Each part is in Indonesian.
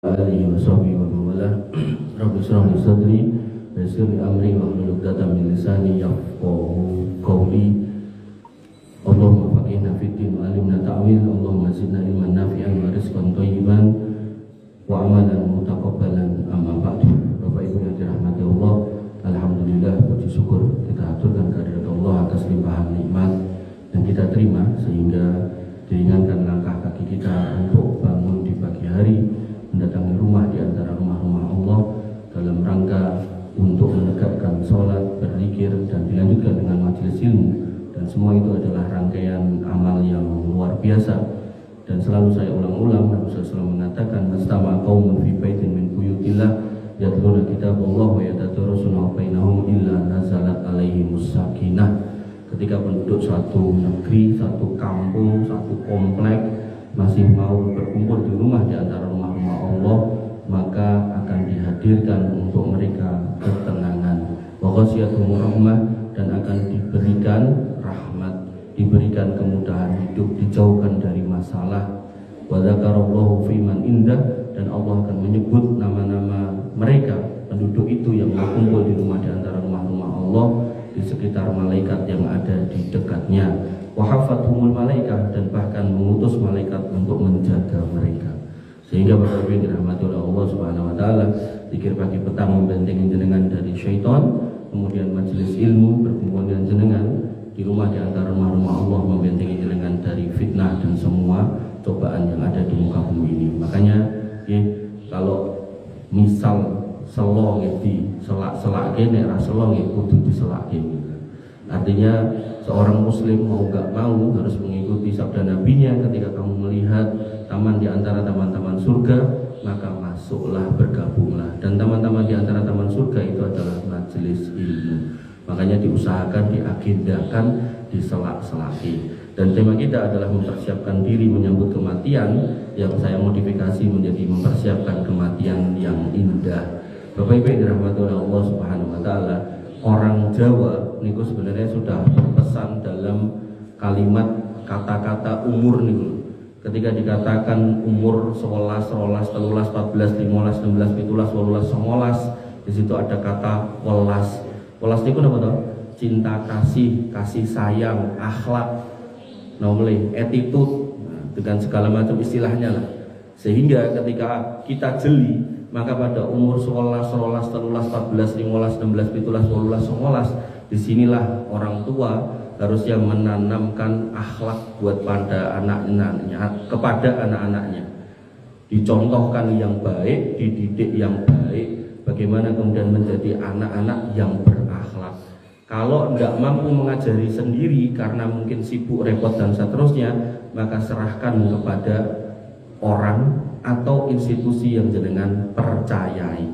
alihi wa sahbihi wa mawala. Rabbi shrah li sadri wa yassir li amri wa hlul 'uqdatam min lisani yafqahu qawli. Allahumma faqihna fid din wa 'allimna ta'wil. Allahumma zidna ilman nafi'an wa rizqan thayyiban wa amalan mutaqabbalan. Amma ba'du. Bapak Ibu yang dirahmati Allah, alhamdulillah, puji syukur kita aturkan kehadirat Allah atas limpahan nikmat yang kita terima sehingga diringankan langkah kaki kita untuk bangun di pagi hari, mendatangi rumah di antara rumah-rumah Allah dalam rangka untuk menegakkan sholat, berzikir, dan dilanjutkan dengan majelis ilmu. Dan semua itu adalah rangkaian amal yang luar biasa. Dan selalu saya ulang-ulang, Nabi SAW mengatakan, "Nastama qaumun fi baitin min buyutillah yatluna kitabullah wa yatadarasuna bainahum illa nazalat alaihimus sakinah." Ketika penduduk satu negeri, satu kampung, satu komplek masih mau berkumpul di rumah di antara rumah-rumah Allah, maka akan dihadirkan untuk mereka ketenangan, wa ghasiyatuhum rahmah, dan akan diberikan rahmat, diberikan kemudahan hidup, dijauhkan dari masalah. Wa dzakarallahu fiman indah, dan Allah akan menyebut nama-nama mereka penduduk itu yang berkumpul di rumah di antara rumah-rumah Allah, di sekitar malaikat yang ada di dekatnya. Wahafathumul malaikat, dan bahkan mengutus malaikat untuk menjaga mereka. Sehingga Bapak Ibu yang dirahmati oleh Allah Subhanahu wa taala, zikir pagi petang membentengi jenengan dari syaitan, kemudian majelis ilmu berkumpul dengan jenengan di rumah di antara rumah-rumah Allah membentengi jenengan dari fitnah dan semua cobaan yang ada di muka bumi ini. Makanya kalau misal selong di selak-selak nek ra selong kudu diselak. Artinya seorang muslim mau gak mau harus mengikuti sabda nabinya. Ketika kamu melihat taman di antara taman-taman surga, maka masuklah, bergabunglah. Dan taman-taman di antara taman surga itu adalah majelis ilmu. Makanya diusahakan, diagendakan, diselak-selaki. Dan tema kita adalah mempersiapkan diri menyambut kematian, yang saya modifikasi menjadi mempersiapkan kematian yang indah. Bapak Ibu yang dirahmati oleh Allah Subhanahu wa taala, orang Jawa niku sebenarnya sudah berpesan dalam kalimat kata-kata umur niku. Ketika dikatakan umur 11, 12, 13, 14, 15, 16, 17, 18, 19, di situ ada kata welas. Welas niku napa to? Cinta kasih, kasih sayang, akhlak, namanya attitude, dengan segala macam istilahnya lah. Sehingga ketika kita jeli, maka pada umur 11, 13, 14, 15, 16, 17, 18, 19, disinilah orang tua harusnya menanamkan akhlak buat pada anak-anaknya, kepada anak-anaknya. Dicontohkan yang baik, dididik yang baik, bagaimana kemudian menjadi anak-anak yang berakhlak. Kalau tidak mampu mengajari sendiri karena mungkin sibuk, repot, dan seterusnya, maka serahkan kepada orang atau institusi yang jenengan percayai.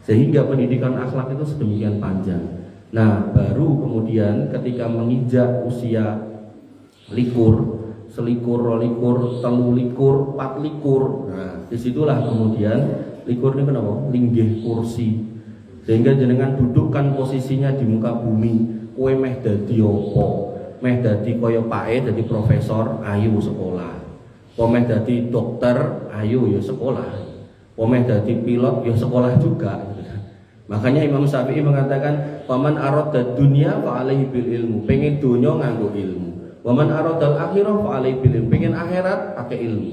Sehingga pendidikan akhlak itu sedemikian panjang. Nah, baru kemudian ketika menginjak usia likur, selikur, rolikur, telulikur, patlikur, nah disitulah kemudian likur ini kenapa? Linggih kursi. Sehingga jenengan dudukkan posisinya di muka bumi. Kowe meh dadi apa? Meh dadi kaya pae dadi profesor, ayo sekolah. Pomeh dadi dokter, ayo ya sekolah. Pomeh dadi pilot, ya sekolah juga. Makanya Imam Syafi'i mengatakan, "Faman arada dunya fa alaihi bil ilmu." Pengen dunya nganggo ilmu. Waman aradal akhirah fa alaihi bil ilmu. Pengen akhirat pakai ilmu.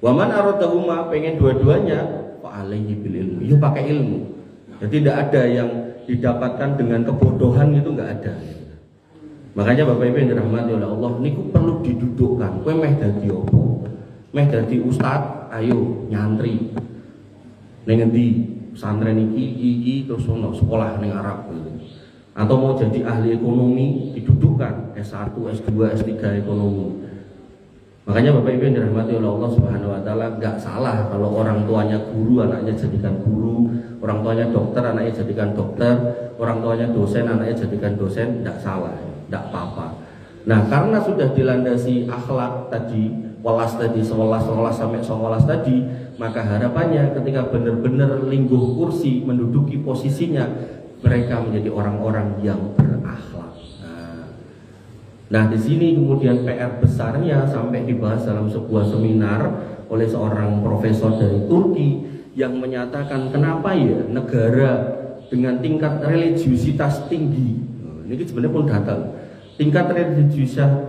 Waman aradahuma, pengen dua-duanya, fa alaihi bil ilmu. Ya pakai ilmu. Jadi tidak ada yang didapatkan dengan kebodohan, itu enggak ada. Makanya Bapak Ibu yang dirahmati oleh Allah, niku perlu didudukkan. Kowe meh dadi apa? Meh dadi ustad, ayo nyantri. Ning endi? Pesantren iki terus ono sekolah ning Arab gitu. Atau mau jadi ahli ekonomi, didudukkan S1, S2, S3 ekonomi. Makanya Bapak Ibu yang dirahmati oleh Allah Subhanahu wa taala, enggak salah kalau orang tuanya guru, anaknya jadikan guru, orang tuanya dokter, anaknya jadikan dokter, orang tuanya dosen, anaknya jadikan dosen, enggak salah. Tidak apa-apa. Nah, karena sudah dilandasi akhlak tadi, welas tadi, 11 sampai 19 tadi, maka harapannya ketika benar-benar lingguh kursi, menduduki posisinya, mereka menjadi orang-orang yang berakhlak. Nah, di sini kemudian PR besarnya sampai dibahas dalam sebuah seminar oleh seorang profesor dari Turki yang menyatakan kenapa ya negara dengan tingkat religiusitas tinggi, ini sebenarnya pun data, tingkat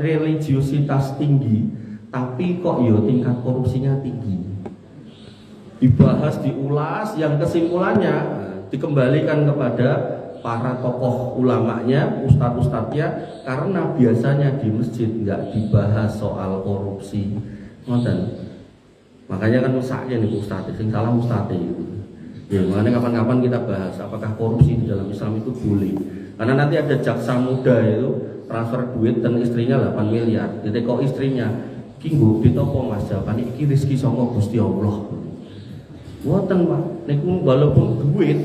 religiusitas tinggi, tapi kok ya tingkat korupsinya tinggi. Dibahas, diulas, yang kesimpulannya dikembalikan kepada para tokoh ulamanya, ustadz-ustadznya, karena biasanya di masjid nggak dibahas soal korupsi. Makanya kan mesaknya nih ustadz, sing salah ustadz itu. Ya, makanya kapan-kapan kita bahas apakah korupsi di dalam Islam itu boleh. Karena nanti ada jaksa muda itu transfer duit dan istrinya 8 miliar. Jadi kok istrinya kinggu ditopo mas jawabannya iki rezeki saka Gusti Allah. Woten Pak, niku walaupun duit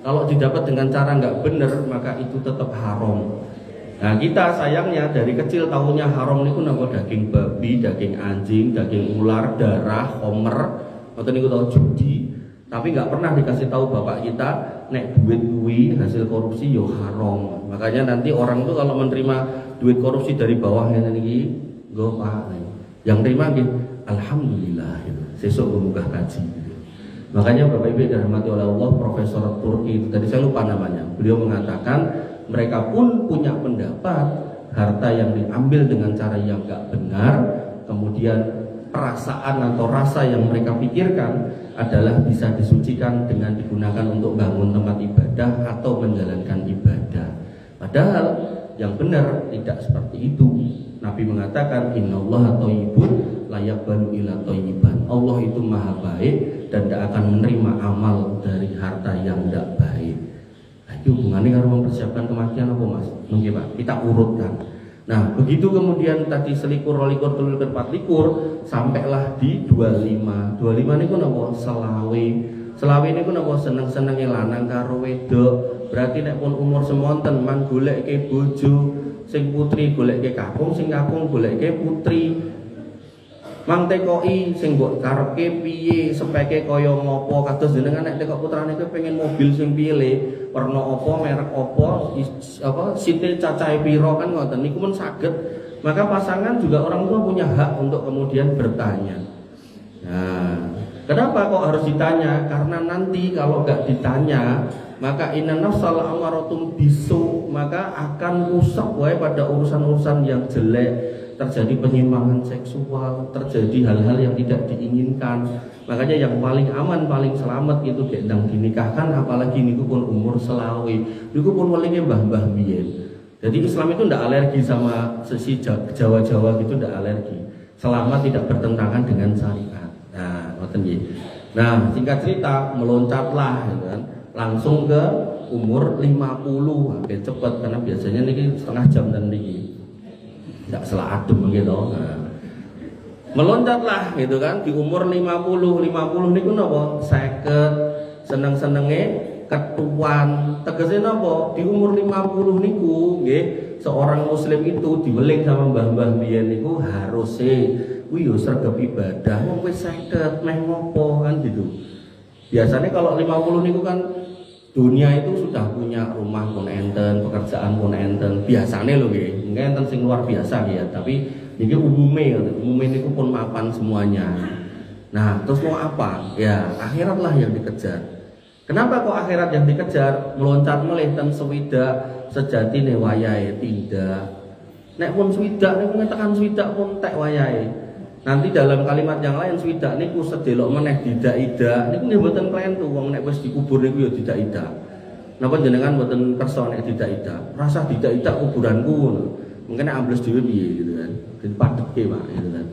kalau didapat dengan cara nggak bener maka itu tetap haram. Nah kita sayangnya dari kecil tahunya haram niku napa daging babi, daging anjing, daging ular, darah, homer, atau niku tahu judi, tapi nggak pernah dikasih tahu bapak kita nek duit kuwi hasil korupsi yo haram. Makanya nanti orang tuh kalau menerima duit korupsi dari bawah ngene niki, nggo Pak. Yang terima nggih alhamdulillah gitu. Sesuk munggah kaji. Makanya Bapak Ibu dirahmati oleh Allah, Profesor Turki itu tadi saya lupa namanya. Beliau mengatakan mereka pun punya pendapat harta yang diambil dengan cara yang gak benar, kemudian perasaan atau rasa yang mereka pikirkan adalah bisa disucikan dengan digunakan untuk bangun tempat ibadah atau menjalankan ibadah. Padahal yang benar tidak seperti itu. Nabi mengatakan innallaha thayyibun la yaqbalu illa thayyiban. Allah itu maha baik dan tidak akan menerima amal dari harta yang tidak baik. Nah, itu hubungannya kalau mempersiapkan kematian apa mas? Mungkin Pak, kita urutkan. Nah begitu kemudian tadi selikur, rolikur, telulikur, patlikur, sampailah di 25. 25 ini kan apa? Selawe. Selawe ini kan apa? Seneng-senengnya lanang karo wedok. Berarti nek pun umur semonten man goleke bojo, sing putri goleke kakung, sing kakung goleke putri. Mang tekoi sing mbok karepke piye, speke kaya ngopo, kados jenengan nek tekok putrane kowe pengen mobil sing piye le, warna apa, merek apa, site cacahe pira kan ngoten niku pun saged. Maka pasangan juga orang tua punya hak untuk kemudian bertanya. Nah, kenapa kok harus ditanya? Karena nanti kalau enggak ditanya, maka inna nafsal amaratum bisu, maka akan rusak wae pada urusan-urusan yang jelek. Terjadi penyimpangan seksual, terjadi hal-hal yang tidak diinginkan. Makanya yang paling aman, paling selamat itu gendang dinikahkan, apalagi niku pun umur selawe. Niku pun welinge mbah-mbah biyen. Jadi Islam itu tidak alergi sama sesi Jawa-Jawa gitu, tidak alergi. Selama tidak bertentangan dengan syariat. Nah, ngoten nggih. Nah, singkat cerita meloncatlah gitu kan. Langsung ke umur 50, hampir cepat karena biasanya niki setengah jam dan niki. Tidak salah adem gitu. Nah, meloncatlah gitu kan di umur 50 niku napa 50 seneng-senenge ketuan. Tegese napa di umur 50 niku nggih seorang muslim itu diweling sama mbah-mbah biyen niku haruse kuwi yo sregep ibadah wong wis 50 meh ngopo kan gitu. Biasanya kalau 50 niku kan dunia itu sudah punya rumah pun enten, pekerjaan pun enten. Biasanya loh nggih, mungkin enten sing luar biasa ya, tapi niki umume niku pun mapan semuanya. Nah, terus mau apa? Ya, akhirat lah yang dikejar. Kenapa kok akhirat yang dikejar? Meloncat melih ten swidak sejatine wayahe tidak. Nek pun swidak niku tekan swidak pun tek wayahe. Nanti dalam kalimat yang lain swidak niku sedelok meneh didak-idak niku nggih mboten klentu wong nek wis dikubur niku ya didak-idak. Napa jenengan mboten kersa nek didak-idak? Rasa didak-idak kuburanku. Mungkin ambles dhewe piye gitu kan. Dipadheke Pak gitu kan.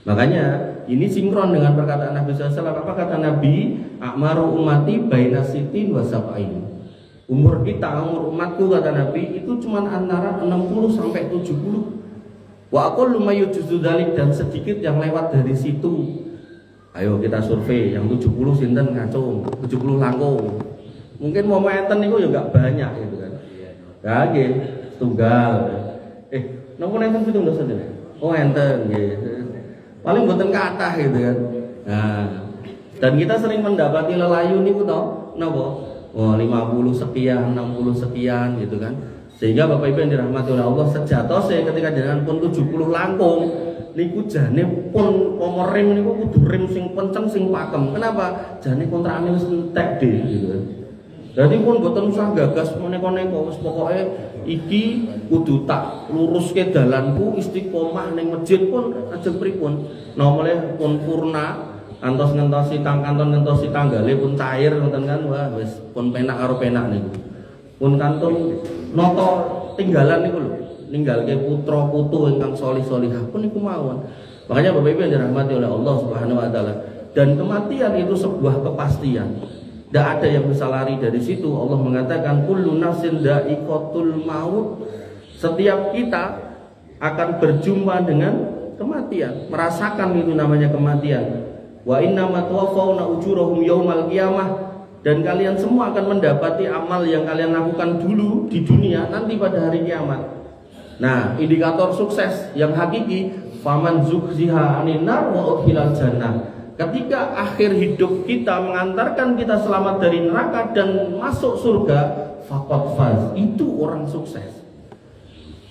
Makanya ini sinkron dengan perkataan Nabi SAW. Apa kata Nabi? Akmaru ummati baina sitin wa sab'in. Umur kita, umur umatku kata Nabi itu cuma antara 60 sampai 70. Wa aqullu ma yujuzu dzalik, dan sedikit yang lewat dari situ. Ayo kita survei yang 70 sinten ngacung, 70 langkung. Mungkin mau enten niku ya enggak banyak gitu kan. Ya nggih, tunggal. Napa enten pitung dosa dene? Oh enten nggih. Paling mboten kathah gitu kan. Nah, dan kita sering mendapati lelayu niku to, napa? Oh 50 sekian, 60 sekian gitu kan. Sehingga Bapak Ibu yang dirahmati oleh Allah sejatosnya ketika jenengan pun 70 langkung niku jane pun pomorem niku kudu rem sing kenceng sing pakem. Kenapa? Jane kontrakane wis entek deh gitu kan. Jadi pun boten usah gagas meneko-neko, wis pokoke iki kudu tak luruske dalanku istiqomah ning masjid pun ajeng pripun. Nomale pun purna, kantos ngentosi tanggale pun cair ngoten kan, wah wis pun penak karo penak niku. Pun kantun nata tinggalan niku lho, ninggalke putra putu ingkang solih-solihah pun niku mawon. Makanya Bapak Ibu yang dirahmati oleh Allah Subhanahu wa taala, dan kematian itu sebuah kepastian. Tidak ada yang bisa lari dari situ. Allah mengatakan kullu nafsin dha'iqatul maut. Setiap kita akan berjumpa dengan kematian, merasakan itu namanya kematian. Wa innama tuwaffawna ujurahum yaumal qiyamah. Dan kalian semua akan mendapati amal yang kalian lakukan dulu di dunia nanti pada hari kiamat. Nah, indikator sukses yang hakiki, faman zuhziha 'anil nar wa udkhilal jannah. Ketika akhir hidup kita mengantarkan kita selamat dari neraka dan masuk surga, faqad faz, itu orang sukses.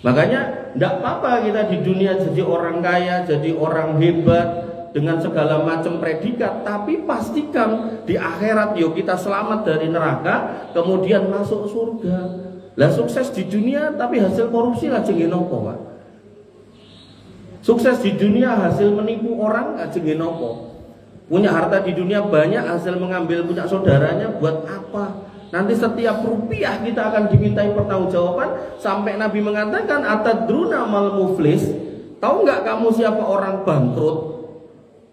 Makanya tidak apa-apa kita di dunia jadi orang kaya, jadi orang hebat dengan segala macam predikat, tapi pastikan di akhirat yuk kita selamat dari neraka, kemudian masuk surga. Lah sukses di dunia tapi hasil korupsi lah jenenge nopo, Pak. Sukses di dunia hasil menipu orang jenenge nopo. Punya harta di dunia banyak, hasil mengambil punya saudaranya buat apa? Nanti setiap rupiah kita akan dimintai pertanggungjawaban. Sampai Nabi mengatakan atadruna mal muflis, tahu nggak kamu siapa orang bangkrut?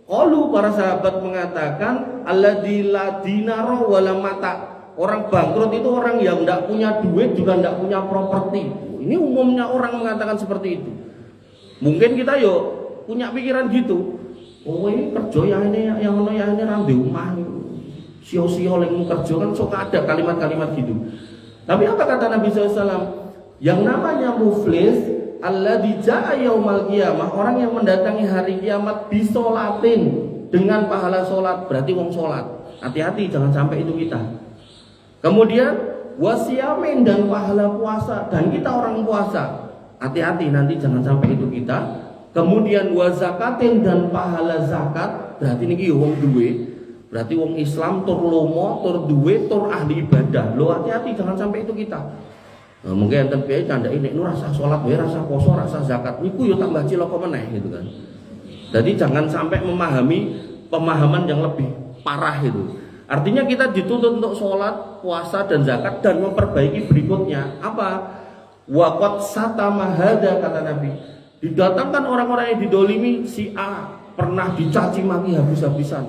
Qalu, para sahabat mengatakan alladzi la dinara wala mata. Orang bangkrut itu orang yang tidak punya duit juga tidak punya properti. Ini umumnya orang mengatakan seperti itu. Mungkin kita yuk punya pikiran gitu. Oh ini kerja yang ini rambi rumah sio-sio lagi kerja kan suka ada kalimat-kalimat gitu. Tapi apa kata Nabi SAW? Yang namanya muflis alladzi jaa yaumal qiyamah, orang yang mendatangi hari kiamat bisolatin, dengan pahala solat. Berarti wong solat. Hati-hati jangan sampai itu kita. Kemudian wasiyamin, dan pahala puasa, dan kita orang puasa. Hati-hati nanti jangan sampai itu kita. Kemudian wazakatin, dan pahala zakat. Berarti niki wong duwe. Berarti wong Islam tur lomo, tur duwe, tur ahli ibadah. Lo hati-hati jangan sampai itu kita. Nah, mungkin enten piye candake nek nu rasa salat wae, rasa poso, rasa zakat niku yo tambah cilaka meneh gitu kan. Jadi jangan sampai memahami pemahaman yang lebih parah itu. Artinya kita dituntut untuk sholat, puasa, dan zakat, dan memperbaiki berikutnya. Apa? Waqad satama hada, kata Nabi. Didatangkan orang-orang yang didolimi, si A pernah dicaci maki habis-habisan.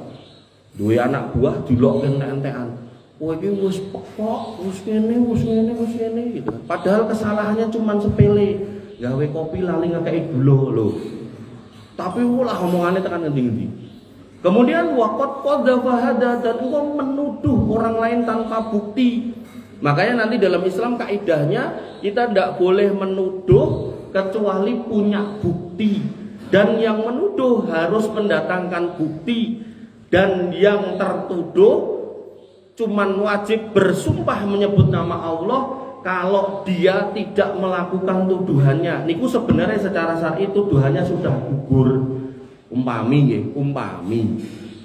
Dua anak buah dilokin entekan. Kowe iki wis pekok, wis ngene gitu. Padahal kesalahannya cuma sepele. Gawe kopi lali ngekeki gula lho. Tapi ulah omongannya tekan ngendi-ngendi. Kemudian waqad qadzafa hada, dan engkau menuduh orang lain tanpa bukti. Makanya nanti dalam Islam kaidahnya kita tidak boleh menuduh kecuali punya bukti, dan yang menuduh harus mendatangkan bukti, dan yang tertuduh cuman wajib bersumpah menyebut nama Allah kalau dia tidak melakukan tuduhannya. Niku sebenarnya secara syar'i tuduhannya sudah gugur. Umpami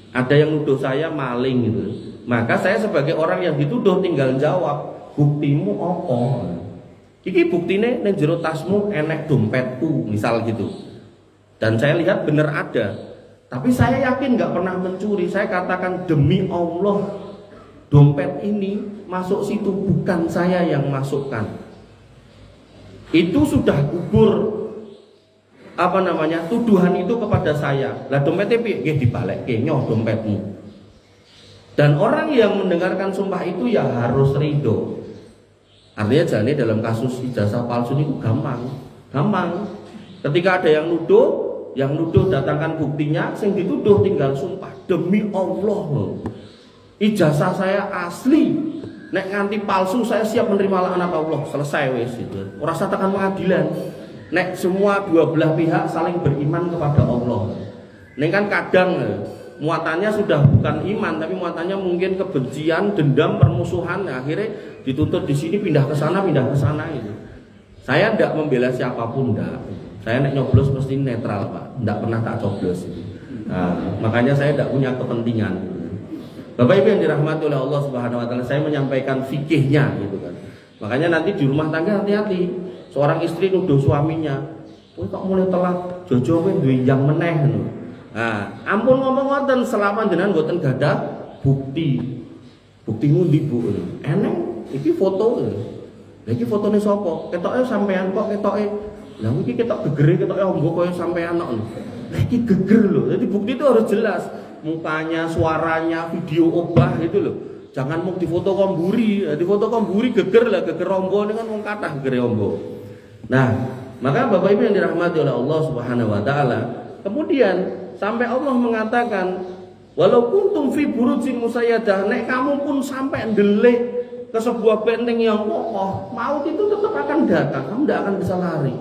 ada yang nuduh saya maling gitu, maka saya sebagai orang yang dituduh tinggal jawab, buktimu apa? Iki buktine ning jero tasmu enek dompetku misal gitu. Dan saya lihat bener ada. Tapi saya yakin nggak pernah mencuri. Saya katakan demi Allah, dompet ini masuk situ bukan saya yang masukkan. Itu sudah gugur tuduhan itu kepada saya. Lah dompetnya piye? Nggih dibalekke nyoh dompetmu. Dan orang yang mendengarkan sumpah itu ya harus ridho. Artinya jane dalam kasus ijazah palsu itu gampang. Ketika ada yang nuduh datangkan buktinya, sing dituduh tinggal sumpah demi Allah. Ijazah saya asli. Nek nganti palsu saya siap menerima laknat Allah. Selesai wis itu. Ora usah tekan pengadilan. Nek semua dua belah pihak saling beriman kepada Allah. Nek kan kadang muatannya sudah bukan iman, tapi muatannya mungkin kebencian, dendam, permusuhan. Akhirnya dituntut di sini pindah ke sana itu. Saya tidak membela siapapun, enggak. Saya nek nyoblos mesti netral Pak, tidak pernah tak coblos. Nah, makanya saya tidak punya kepentingan. Bapak Ibu yang dirahmati oleh Allah Subhanahu Wa Taala, saya menyampaikan fikihnya gitu kan. Makanya nanti di rumah tangga hati-hati. Seorang istri nuduh suaminya, "Kowe kok mulai telat, jojo kowe duwe yang meneh." Nah, ampun ngomong ngoten selama jenengan mboten gadah bukti. Bukti ngundi Bu? Eneng, iki foto. Lah iki fotone sapa? Ketoke sampean kok ketoke. Lah iki ketok gegere ketoke ombo koyo sampean kok. Lah iki geger lho. Jadi bukti itu harus jelas. Mukanya, suaranya, video obah gitu loh. Jangan mau difoto komburi, difoto komburi geger lah, geger ombo ini kan wong kathah gegere ombo. Nah, maka Bapak Ibu yang dirahmati oleh Allah Subhanahu wa taala, kemudian sampai Allah mengatakan, "Walau kuntum fi burujin musayyadah," nek kamu pun sampai ndelik ke sebuah benteng yang kokoh, maut itu tetap akan datang, kamu tidak akan bisa lari.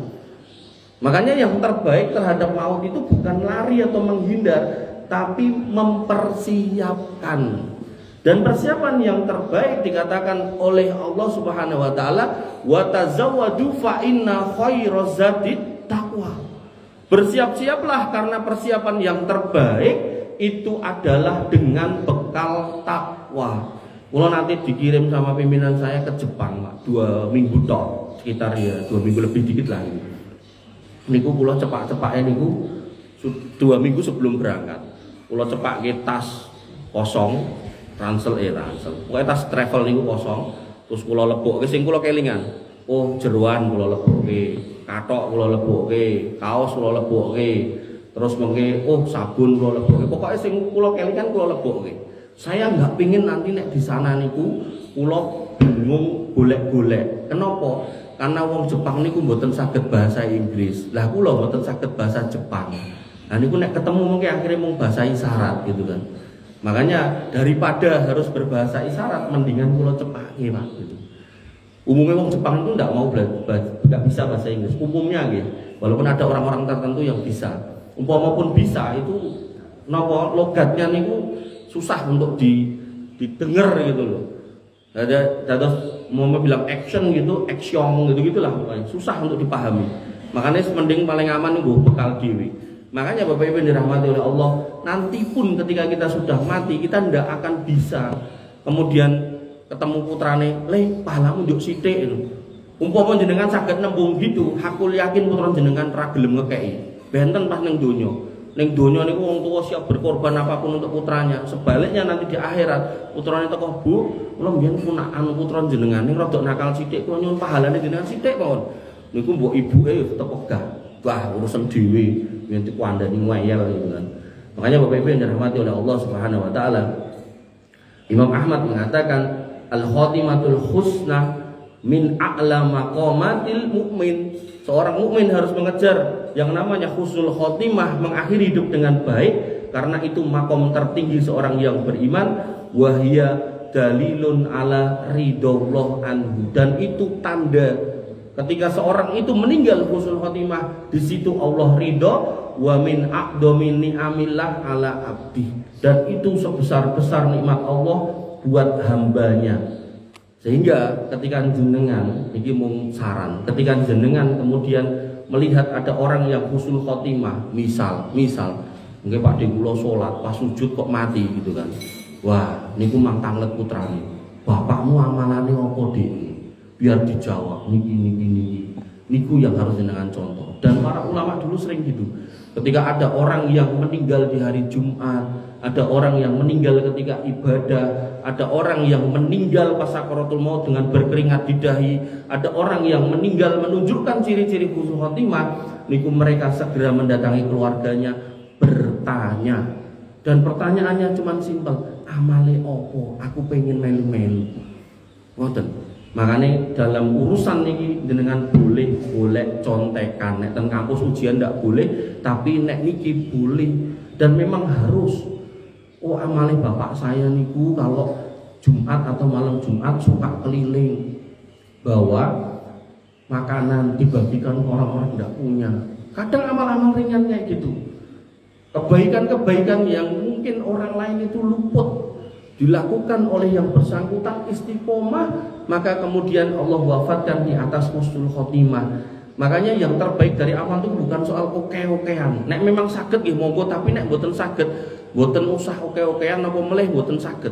Makanya yang terbaik terhadap maut itu bukan lari atau menghindar, tapi mempersiapkan. Dan persiapan yang terbaik dikatakan oleh Allah Subhanahu wa taala, "Wa tazawwadu fa inna khairaz zadit taqwa." Bersiap-siaplah karena persiapan yang terbaik itu adalah dengan bekal takwa. Kalau nanti dikirim sama pimpinan saya ke Jepang, Pak, 2 minggu toh, sekitar ya 2 minggu lebih dikit lah ini. Niku kula cepak-cepake niku 2 minggu sebelum berangkat. Kula cepake tas kosong, ransel. Pokoknya tas travel niku kosong, terus kula lebokke sing kula kelingan. Oh, jeroan kula lebokke, kathok kula lebokke, kaos kula lebokke, terus mengke sabun kula lebokke. Pokoknya sing kula kelingan kula lebokke. Saya nggak pingin nanti nek di sana niku kula bingung golek-golek. Kenapa? Karena wong Jepang niku mboten saged bahasa Inggris. Lah kula mboten saged bahasa Jepang. Nah niku nek ketemu mungkin akhirnya mung bahasa isyarat gitu kan. Makanya daripada harus berbahasa isyarat mendingan kula cepake Pak gitu. Umumnya wong Jepang itu ndak mau nggak bisa bahasa Inggris. Umumnya gitu. Walaupun ada orang-orang tertentu yang bisa. Umpama pun bisa itu napa logatnya niku susah untuk didengar gitu loh. Ada mau bilang action gitu, action gitu-gitulah pokoknya. Susah untuk dipahami. Makanya mending paling aman nih bekal diri. Makanya Bapak Ibu yang dirahmati oleh Allah, nanti pun ketika kita sudah mati, kita tidak akan bisa kemudian ketemu putrane, "Le, pahalamu njuk sithik" itu. Umpama jenengan saged nembung gitu, aku yakin putra jenengan ra gelem ngekeki. Benten pas ning donya. Ning donya niku wong tua siap berkorban apapun untuk putranya. Sebaliknya nanti di akhirat, putrane teko, "Bu, kula mbiyen punakan putra jenengan ning rada nakal sithik, kula nyuwun pahalane jenengan sithik mawon." Niku mbok ibuke tetep pegah. Wah, urusan dhewe, yen dikuandani ngeyel gitu kan. Makanya Bapak Ibu yang dirahmati oleh Allah Subhanahu wa taala, Imam Ahmad mengatakan, "Al-khatimatul husna min a'la maqamatil mu'min." Seorang mukmin harus mengejar yang namanya husnul khotimah, mengakhiri hidup dengan baik, karena itu makom tertinggi seorang yang beriman. Wahia dalilun ala ridallah anhu, dan itu tanda ketika seorang itu meninggal husnul khotimah, di situ Allah ridho. Wa min aqdamin ni'amillah ala abdi, dan itu sebesar-besar nikmat Allah buat hambanya. Sehingga ketika jenengan, ini mung saran, ketika jenengan kemudian melihat ada orang yang husnul khotimah, misal mungkin Pak Dek kula salat pas sujud kok mati gitu kan. Wah, niku mang tanglet putrane. Bapakmu amalane apa, Dik? Biar dijawab niki. Niku yang harus jenengan contoh. Dan para ulama dulu sering gitu. Ketika ada orang yang meninggal di hari Jumat, ada orang yang meninggal ketika ibadah, ada orang yang meninggal pas sakaratul maut dengan berkeringat di dahi, ada orang yang meninggal menunjukkan ciri-ciri husnul khotimah, niku mereka segera mendatangi keluarganya bertanya. Dan pertanyaannya cuma simpel, "Amale opo? Aku pengen melu-melu." Ngoten. Makanya dalam urusan niki dengan boleh contekan, nek teng kampus ujian ndak boleh, tapi nek niki boleh dan memang harus. Oh, amale bapak saya niku kalau Jumat atau malam Jumat suka keliling bawa makanan dibagikan orang-orang tidak punya. Kadang amal-amal ringan kayak gitu, kebaikan-kebaikan yang mungkin orang lain itu luput, dilakukan oleh yang bersangkutan istiqomah, maka kemudian Allah wafatkan di atas husnul khotimah. Makanya yang terbaik dari amal itu bukan soal oke-okean. Nek memang saged nggih monggo, tapi nek mboten saged, mboten usah oke-okean napa melih mboten saged.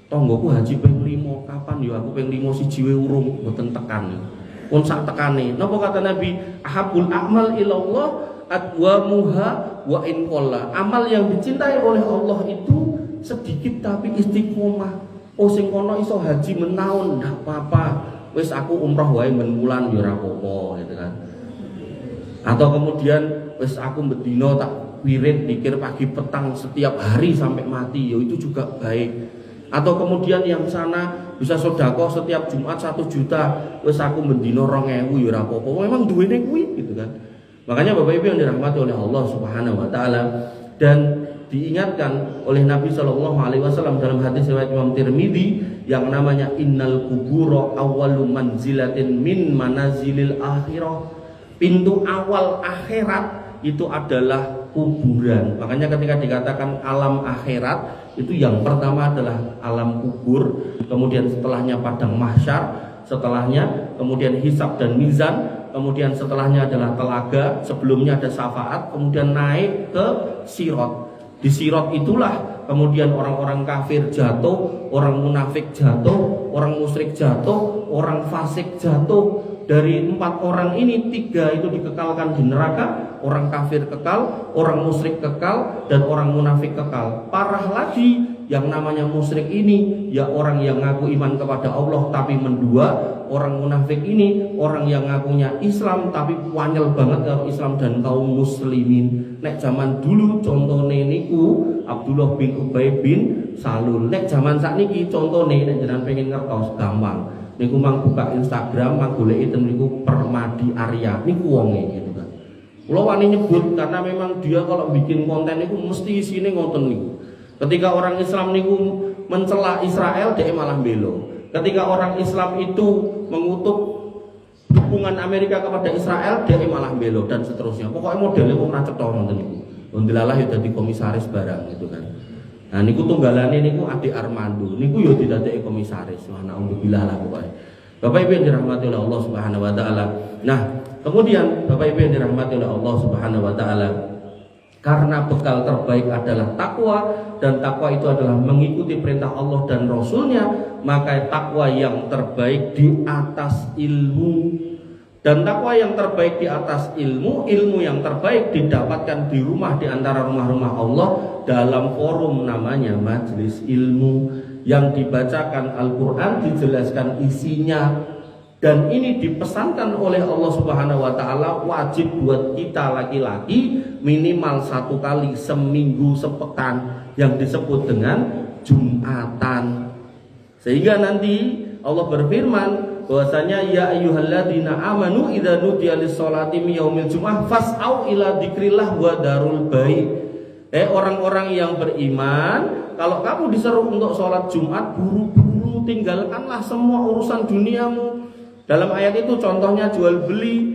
Tonggoku haji ping 5, kapan yo aku ping 5 siji wae urung mboten tekan. Pun sak tekane. Napa kata Nabi, ahabul a'mal ilallah adwamuha wa in qalla. Amal yang dicintai oleh Allah itu sedikit tapi istiqomah. Oh sing kono iso haji menaun ndak apa-apa. Wis aku umroh wae ben wulan ya ora apa-apa gitu kan. Atau kemudian wis aku bedino tak wirid pikir pagi petang setiap hari sampai mati, ya itu juga baik. Atau kemudian yang sana bisa sedekah setiap Jumat 1 juta, wis aku bendino 2000 ya ora apa-apa. Memang duwene kuwi gitu kan. Makanya Bapak Ibu yang dirahmati oleh Allah Subhanahu wa taala, dan diingatkan oleh Nabi Shallallahu Alaihi Wasallam dalam hadis riwayat Imam Tirmidzi yang namanya innal kuburo awwalu manzilatin min manazilil akhirah. Pintu awal akhirat itu adalah kuburan. Makanya ketika dikatakan alam akhirat itu yang pertama adalah alam kubur, kemudian setelahnya padang mahsyar, setelahnya kemudian hisab dan mizan, kemudian setelahnya adalah telaga, sebelumnya ada syafaat, kemudian naik ke sirat. Di sirat itulah kemudian orang-orang kafir jatuh, orang munafik jatuh, orang musyrik jatuh, orang fasik jatuh. Dari 4 orang ini 3 itu dikekalkan di neraka, orang kafir kekal, orang musyrik kekal, dan orang munafik kekal. Parah lagi, yang namanya musyrik ini ya orang yang ngaku iman kepada Allah tapi mendua. Orang munafik ini orang yang ngakunya Islam tapi wanyel banget kalau Islam dan kaum muslimin. Nek zaman dulu contohnya niku Abdullah bin Ubay bin Salul. Nek zaman sakniki contohnya nek jenengan pengen ngertos gampang. Niku mang buka Instagram, mang goleki ten niku Permadi Arya. Niku wonge gitu kan. Kula wani nyebut karena memang dia kalau bikin konten niku mesti isine ngoten niku. Ketika orang Islam niku mencela Israel, dia malah belo. Ketika orang Islam itu mengutuk dukungan Amerika kepada Israel, dia malah belo dan seterusnya. Pokoknya modelnya kok ora cetha ngoten niku. Alhamdulillah ya dadi komisaris barang gitu kan. Nah niku tunggalane niku Adik Armando. Niku yo didadeki komisaris. Wah naudzubillah lah pokoknya. Bapak Ibu yang dirahmati oleh Allah Subhanahu wa taala. Nah, kemudian Bapak Ibu yang dirahmati oleh Allah Subhanahu wa taala, karena bekal terbaik adalah takwa, dan takwa itu adalah mengikuti perintah Allah dan Rasulnya, maka takwa yang terbaik di atas ilmu. Dan takwa yang terbaik di atas ilmu, ilmu yang terbaik didapatkan di rumah di antara rumah-rumah Allah dalam forum namanya majelis ilmu, yang dibacakan Al-Quran, dijelaskan isinya. Dan ini dipesankan oleh Allah Subhanahu wa taala wajib buat kita laki-laki minimal 1 kali seminggu sepekan, yang disebut dengan Jumatan. Sehingga nanti Allah berfirman bahwasanya ya ayyuhalladzina amanu idza nudiya lis-sholati min yaumil jum'ah fas'au ila dzikrillah wa darul bai'. Orang-orang yang beriman, kalau kamu diseru untuk sholat Jumat, buru-buru tinggalkanlah semua urusan duniamu. Dalam ayat itu contohnya jual beli.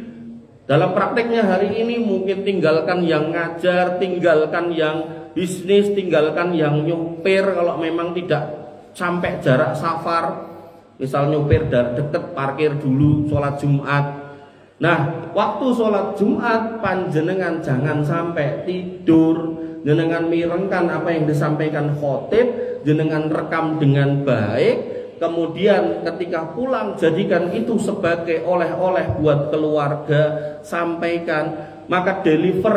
Dalam prakteknya hari ini mungkin tinggalkan yang ngajar, tinggalkan yang bisnis, tinggalkan yang nyupir kalau memang tidak sampai jarak safar. Misal nyupir dari deket, parkir dulu, sholat Jumat. Nah, waktu sholat Jumat panjenengan jangan sampai tidur. Jenengan mirengkan apa yang disampaikan khotib, jenengan rekam dengan baik. Kemudian ketika pulang jadikan itu sebagai oleh-oleh buat keluarga, sampaikan. Maka deliver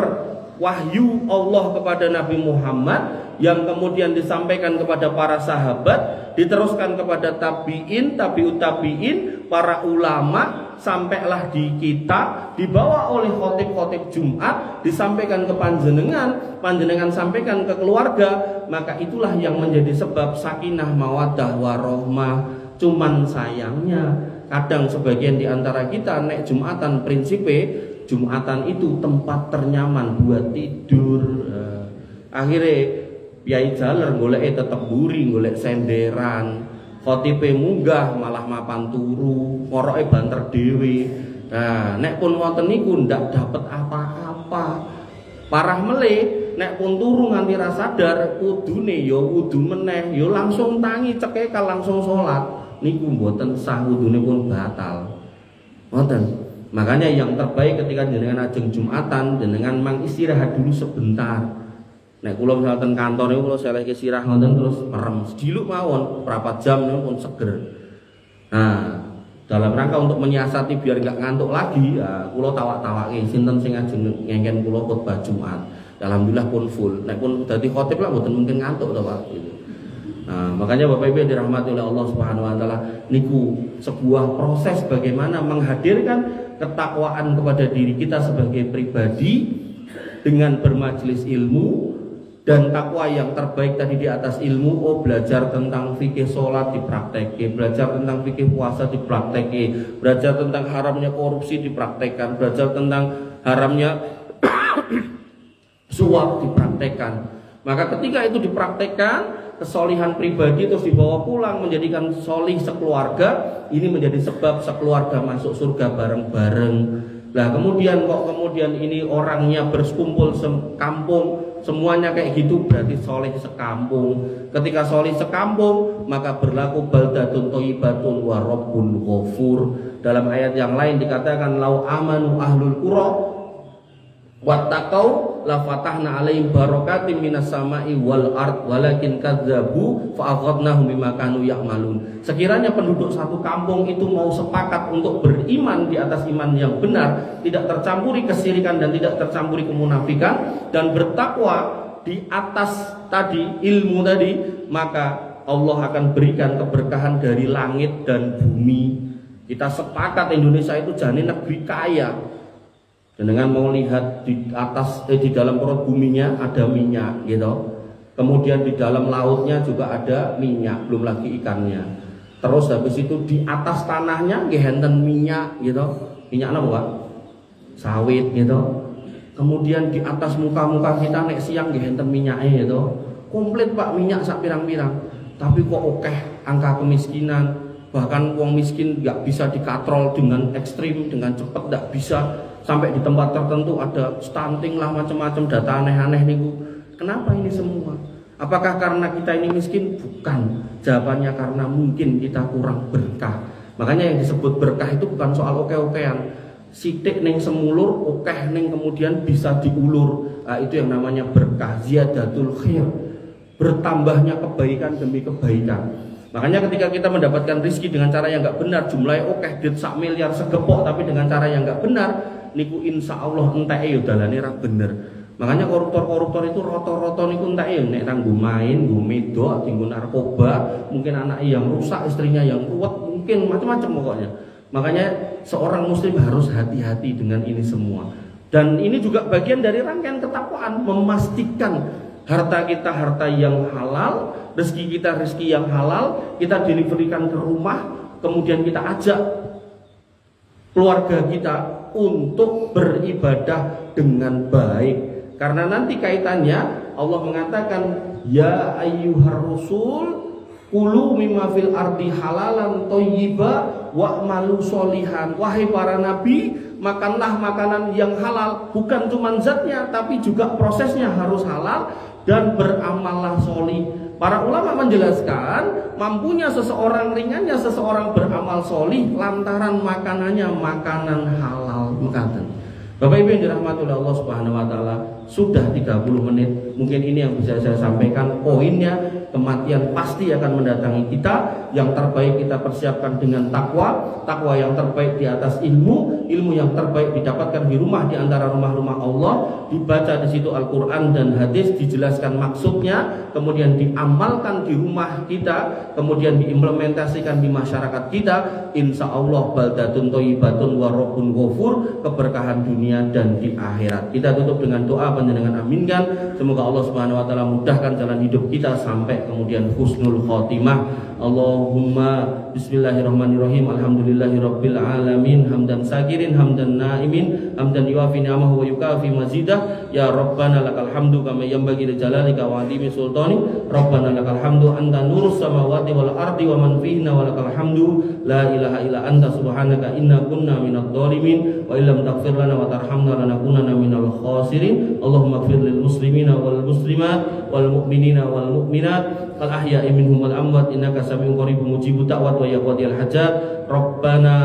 wahyu Allah kepada Nabi Muhammad yang kemudian disampaikan kepada para sahabat, diteruskan kepada tabi'in, tabi'ut tabi'in, para ulama, sampailah di kita, dibawa oleh khotib-khotib Jumat, disampaikan ke panjenengan, panjenengan sampaikan ke keluarga. Maka itulah yang menjadi sebab sakinah mawaddah warohmah. Cuman sayangnya kadang sebagian di antara kita nek Jumatan prinsipe, Jumatan itu tempat ternyaman buat tidur. Akhirnya Yai jaler golek tetep buri, golek senderan. Khotibe munggah malah mapan turu, ngoroke banter dhewe. Nah, nek pun wonten niku ndak dapat apa-apa. Parah melih, nek pun turu nganti ra sadar, kudune ya wudu meneh, ya langsung tangi cekekal langsung salat. Niku mboten sah, wudune pun batal. Wonten. Makanya yang terbaik ketika jenengan ajeng Jumatan, jenengan mang istirahat dulu sebentar. Nek kula misal ten kantor niku kula selehke sirah ngoten terus merem sediluk mawon, berapa jam niku pun seger. Nah, dalam rangka untuk menyiasati biar enggak ngantuk lagi, ya kula tawak-tawake sinten sing ajeng ngengken kula khotbah Jumat. Alhamdulillah pun full. Nek pun dadi khotib lah mboten mungkin ngantuk to, Pak. Gitu. Nah, makanya Bapak Ibu yang dirahmati oleh Allah Subhanahu wa taala, niku sebuah proses bagaimana menghadirkan ketakwaan kepada diri kita sebagai pribadi dengan bermajelis ilmu. Dan takwa yang terbaik tadi di atas ilmu, belajar tentang fikih sholat dipraktekin, belajar tentang fikih puasa dipraktekin, belajar tentang haramnya korupsi dipraktekkan, belajar tentang haramnya suap dipraktekkan. Maka ketika itu dipraktekkan, kesolihan pribadi terus dibawa pulang menjadikan solih sekeluarga, ini menjadi sebab sekeluarga masuk surga bareng-bareng. Nah kemudian ini orangnya berkumpul sekampung, semuanya kayak gitu, berarti soleh sekampung. Ketika soleh sekampung, maka berlaku baldatun thayyibatun wa rabbun ghafur. Dalam ayat yang lain dikatakan lau amanu ahlul qura wattaqau la fatahna alaihim barakatim minas sama'i wal ard walakin kadzabu fa aghadnahum bima kanu ya'malun. Sekiranya penduduk satu kampung itu mau sepakat untuk beriman di atas iman yang benar, tidak tercampuri kesyirikan dan tidak tercampuri kemunafikan, dan bertakwa di atas tadi ilmu tadi, maka Allah akan berikan keberkahan dari langit dan bumi. Kita sepakat Indonesia itu jane negeri kaya. Dan dengan mau lihat di atas di dalam perut buminya ada minyak gitu. Kemudian di dalam lautnya juga ada minyak, belum lagi ikannya. Terus habis itu di atas tanahnya nggih enten minyak gitu. Minyak apa, Pak? Sawit gitu. Kemudian di atas muka-muka kita nek siang nggih enten minyake gitu. Komplit Pak, minyak sak pirang-pirang. Tapi kok akeh angka kemiskinan. Bahkan wong miskin nggak bisa dikatrol dengan ekstrim, dengan cepat nggak bisa. Sampai di tempat tertentu ada stunting lah, macam-macam data aneh-aneh niku. Kenapa ini semua? Apakah karena kita ini miskin? Bukan. Jawabannya karena mungkin kita kurang berkah. Makanya yang disebut berkah itu bukan soal oke-okean. Sitik ning semulur, okeh ning kemudian bisa diulur. Nah, itu yang namanya berkah, ziyadatul khair. Bertambahnya kebaikan demi kebaikan. Makanya ketika kita mendapatkan rezeki dengan cara yang enggak benar, jumlahnya okeh dit sak miliar segepok, tapi dengan cara yang enggak benar, niku insya Allah enteke yo dalane ra bener. Makanya koruptor-koruptor itu roto-roto niku enteke yo nek tanggo main, nggo medok, tinggo narkoba, mungkin anak yang rusak, istrinya yang ruwet, mungkin macam-macam pokoknya. Makanya seorang muslim harus hati-hati dengan ini semua. Dan ini juga bagian dari rangkaian ketakwaan, memastikan harta kita harta yang halal, rezeki kita rezeki yang halal, kita deliverykan ke rumah, kemudian kita ajak keluarga kita untuk beribadah dengan baik. Karena nanti kaitannya Allah mengatakan ya ayyuhar rusul kulu mimma fil ardi halalan thayyiba wa'malu sholihan. Wahai para nabi, makanlah makanan yang halal, bukan cuma zatnya tapi juga prosesnya harus halal, dan beramallah sholih. Para ulama menjelaskan mampunya seseorang, ringannya seseorang beramal sholih lantaran makanannya makanan halal. Bapak Ibu yang dirahmati oleh Allah Subhanahu wa taala, sudah 30 menit. Mungkin ini yang bisa saya sampaikan poinnya. Kematian pasti akan mendatangi kita. Yang terbaik kita persiapkan dengan takwa. Takwa yang terbaik di atas ilmu. Ilmu yang terbaik didapatkan di rumah, di antara rumah-rumah Allah. Dibaca di situ Al-Quran dan hadis, dijelaskan maksudnya, kemudian diamalkan di rumah kita, kemudian diimplementasikan di masyarakat kita. Insya Allah baldatun thayyibatun wa rabbun ghafur, keberkahan dunia dan di akhirat. Kita tutup dengan doa panjenengan aminkan. Semoga Allah Subhanahu wa taala mudahkan jalan hidup kita sampai kemudian husnul khotimah. Allahumma bismillahirrahmanirrahim. Alhamdulillahirabbil alamin, hamdan sakirin, hamdan naimin, hamdan yuafi ni'amahu wa yukafi mazidah. Ya Rabbana lakal hamdu kama yanbaghi li jalalika wa 'azimi sultani. Rabbana lakal hamdu anta nurus samawati wal ardi wa man fihinna wa lakal hamdu la ilaha illa anta subhanaka inna kunna minadh dhalimin wa illam taghfir lana wa tarhamna lanakunanna minal khasirin. Allahumma ighfir lil muslimina wal muslimat wal mu'minina wal mu'minat al ahya'i minhum wal amwat innaka sami'un qaribun mujibud da'wat wa ya qadiyal hajat. Rabbana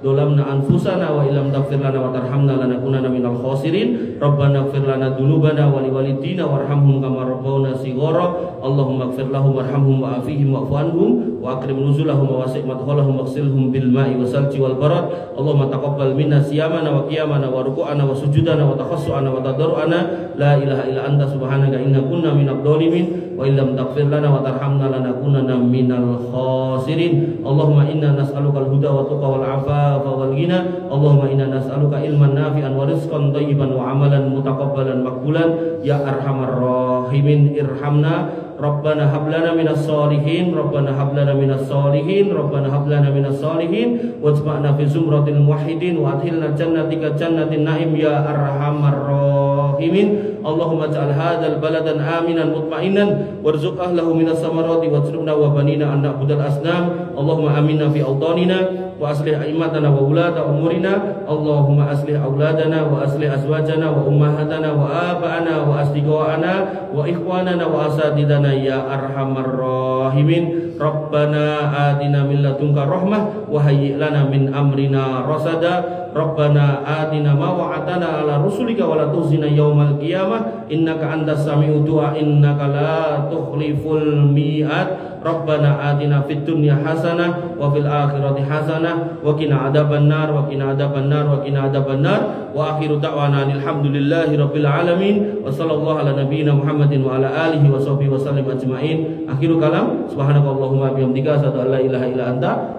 dolamna anfusana wa illam taghfir lana wa tarhamna lanakunanna minal khasirin. Rabbana ighfir lana dzunubana wa liwalidina warhamhum kama rabbawna shighara. Allahumma ighfir lahum warhamhum wa'afihim wa'fu anhum wa akrim nuzulahum wa wasi' madkhalahum waghsilhum bil ma'i wasalji wal barad. Allahumma taqabbal minna siyamana wa qiyamana wa ruku'ana wa sujudana wa takhassu'ana wa tadarru'ana. La ilaha illa anta subhanaka inna kunna minadh dhalimin wa illam taghfir lana wa tarhamna lanakunanna minal khasirin. Allahumma inna nas'aluka al-huda wa tuqa wal afafa wal ghina. Allahumma inna nas'aluka ilman nafi'an wa rizqan thayyiban wa amalan mutaqabbalan maqbulan. Ya arhamar rahimin irhamna. Rabbana hab lana minas sholihin, Rabbana hab lana minas sholihin, Rabbana hab lana minas sholihin wajma'na fi zumratil muwahhidin wa adkhilna jannatika jannatin na'im ya arhamar rahimin. Allahumma ij'al hadzal baladan aminan mutma'innan warzuq ahlahu minas samarati waj'alna wa banina an na'budal asnam. Allahumma aminna fi awtanina wa aslih a'immatana wa ulata umurina. Allahumma aslih auladana wa aslih azwajana wa ummahatana wa aba'ana wa asdiqa'ana wa ikhwanana wa asatidana ya arhamar rahimin. Rabbana atina min ladunka rahmah wa hayyi' lana min amrina rasada. Rabbana atina ma wa'atana ala rusulika wa la tukhzina yaumal qiyamah innaka antas sami'ud du'a innaka la tukhliful mi'ad. Rabbana atina fid dunya hasanah wa fil akhirati hasanah wa qina adzabannar wa qina adzabannar wa qina adzabannar. Wa akhiru da'wana alhamdulillahi rabbil alamin wa sallallahu ala nabiyyina Muhammadin wa ala alihi wa sahbihi wa sallam ajma'in. Akhiru kalam subhanakallahumma bihamdika asyhadu an la ilaha illa anta